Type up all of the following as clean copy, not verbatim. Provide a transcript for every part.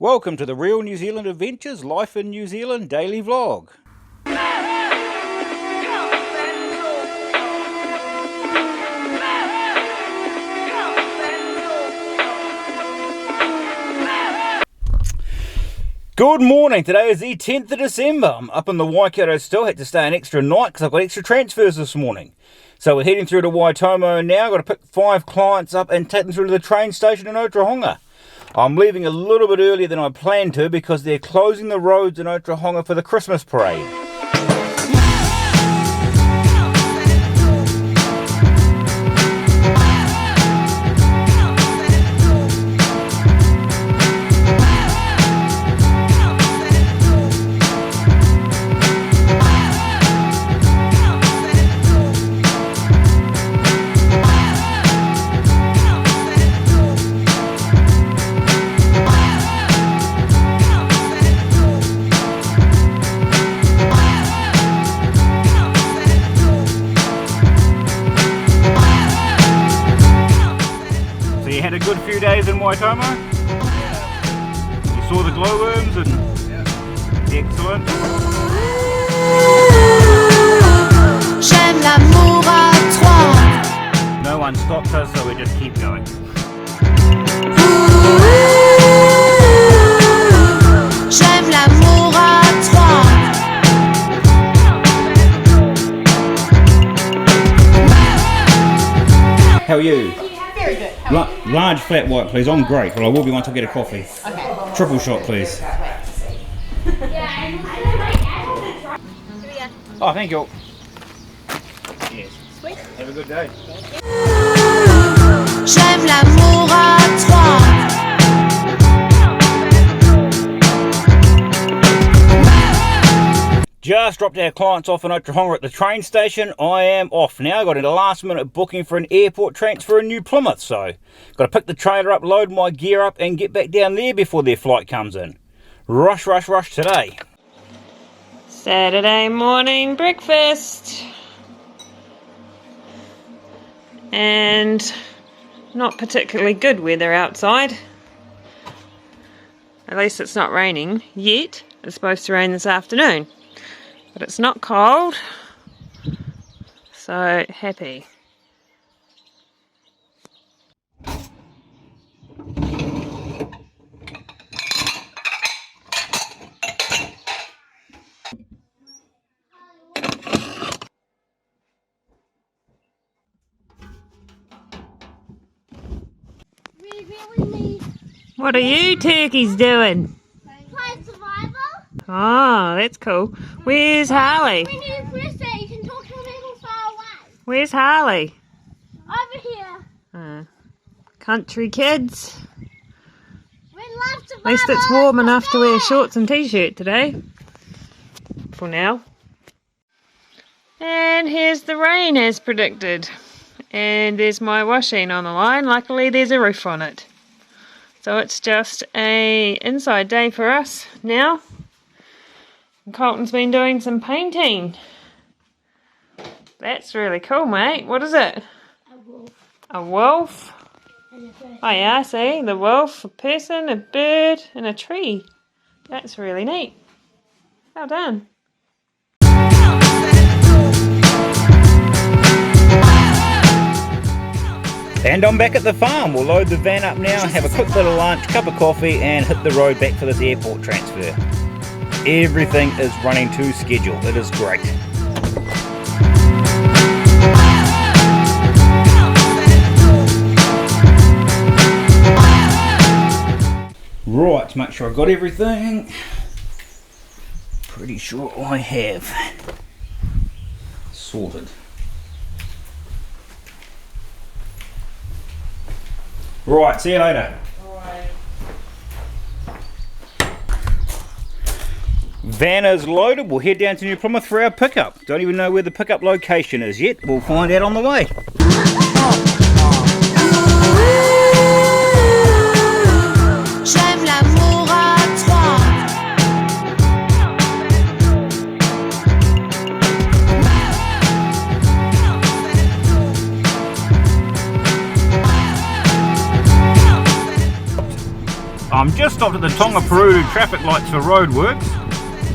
Welcome to the Real New Zealand Adventures Life in New Zealand daily vlog. Good morning, today is the 10th of December. I'm up in the Waikato still, had to stay an extra night because I've got extra transfers this morning. So we're heading through to Waitomo now, got to pick 5 clients up and take them through to the train station in Otorohanga. I'm leaving a little bit earlier than I planned to because they're closing the roads in Otorohanga for the Christmas parade. Had a good few days in Waitomo. You saw the glowworms and excellent. J'aime l'amour à trois. No one stops us, so we just keep going. J'aime l'amour à trois. How are you? Very good. Large flat white, please. I'm great, but I will be once I get a coffee. Okay. Triple shot, please. Oh, thank you. Yes. Sweet. Have a good day. J'aime l'amour à trois. Just dropped our clients off in Otorohanga at the train station. I am off now. Got a last minute booking for an airport transfer in New Plymouth, so got to pick the trailer up, load my gear up and get back down there before their flight comes in. Rush, rush, rush today. Saturday morning breakfast. And not particularly good weather outside. At least it's not raining yet. It's supposed to rain this afternoon. But it's not cold, so happy. We really need What are you turkeys doing? play survival. Oh, that's cool. Where's Harley? When you press it, you can talk to people far away. Where's Harley? Over here. Country kids. We love survival. At least it's warm enough to wear shorts and t-shirt today. For now. And here's the rain as predicted. And there's my washing on the line. Luckily there's a roof on it. So it's just a inside day for us now. And Colton's been doing some painting. That's really cool, mate. What is it? A wolf A wolf? and a bird. Oh yeah, see, the wolf, a person, a bird, and a tree. That's really neat. Well done. And I'm back at the farm. We'll load the van up now, have a quick little lunch, cup of coffee and hit the road back for this airport transfer. Everything is running to schedule. It is great. Right, make sure I got everything. Pretty sure I have. Sorted. Right, see you later. Van is loaded. We'll head down to New Plymouth for our pickup. Don't even know where the pickup location is yet. We'll find out on the way. J'aime l'amour à trois. I'm just stopped at the Tongaparudu traffic lights for roadworks.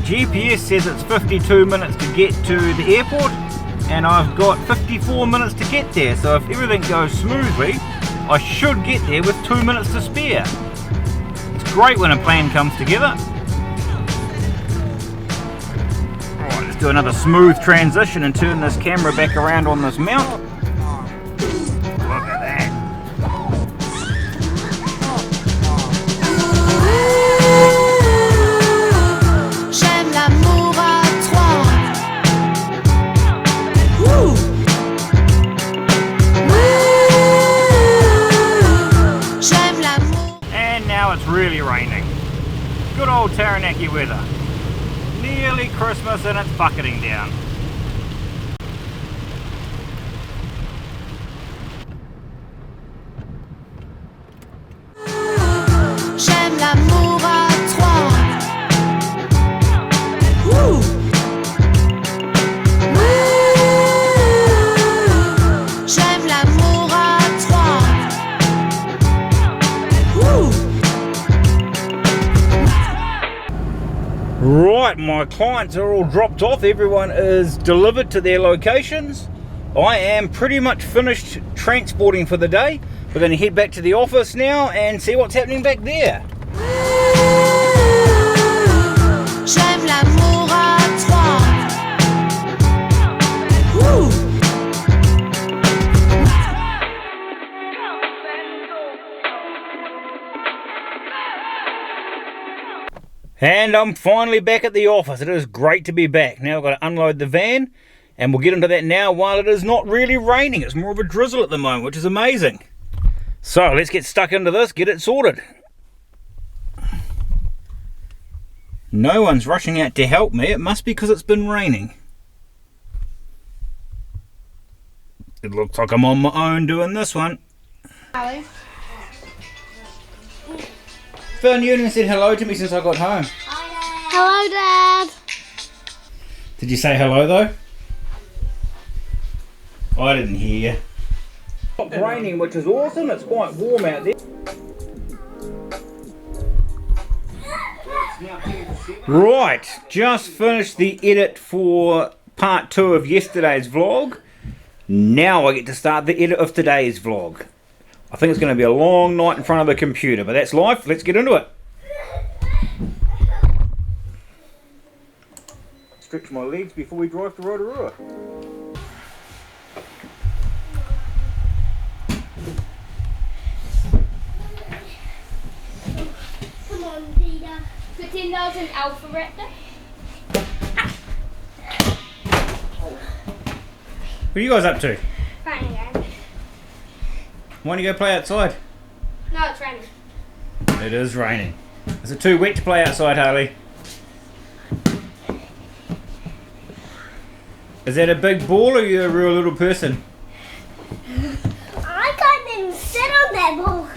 GPS says it's 52 minutes to get to the airport, and I've got 54 minutes to get there, so if everything goes smoothly, I should get there with 2 minutes to spare. It's great when a plan comes together. Alright, let's do another smooth transition and turn this camera back around on this mount. Look at that. J'aime l'amour à trois. J'aime l'amour. And now it's really raining. Good old Taranaki weather. Nearly Christmas and it's bucketing down. J'aime l'amour à trois. J'aime l'amour à trois. Right, my clients are all dropped off. Everyone is delivered to their locations. I am pretty much finished transporting for the day. We're going to head back to the office now and see what's happening back there. J'aime l'amour à trois. And I'm finally back at the office. It is great to be back. Now I've got to unload the van, and we'll get into that now while it is not really raining. It's more of a drizzle at the moment, which is amazing. So let's get stuck into this, get it sorted. No one's rushing out to help me. It must be because it's been raining. It looks like I'm on my own doing this one. Hello. Phil Newton said hello to me since I got home. Hello, Dad. Did you say hello though? I didn't hear. It's raining, which is awesome. It's quite warm out there. Right, just finished the edit for part 2 of yesterday's vlog. Now I get to start the edit of today's vlog. I think it's going to be a long night in front of the computer, but that's life. Let's get into it. Stretch my legs before we drive to Rotorua. Come on, Peter. Pretend there's an alphabet there. What are you guys up to? Raining again. Why don't you go play outside? No, it's raining. It is raining. Is it too wet to play outside, Harley? Is that a big ball or are you a real little person? I can't even sit on that ball.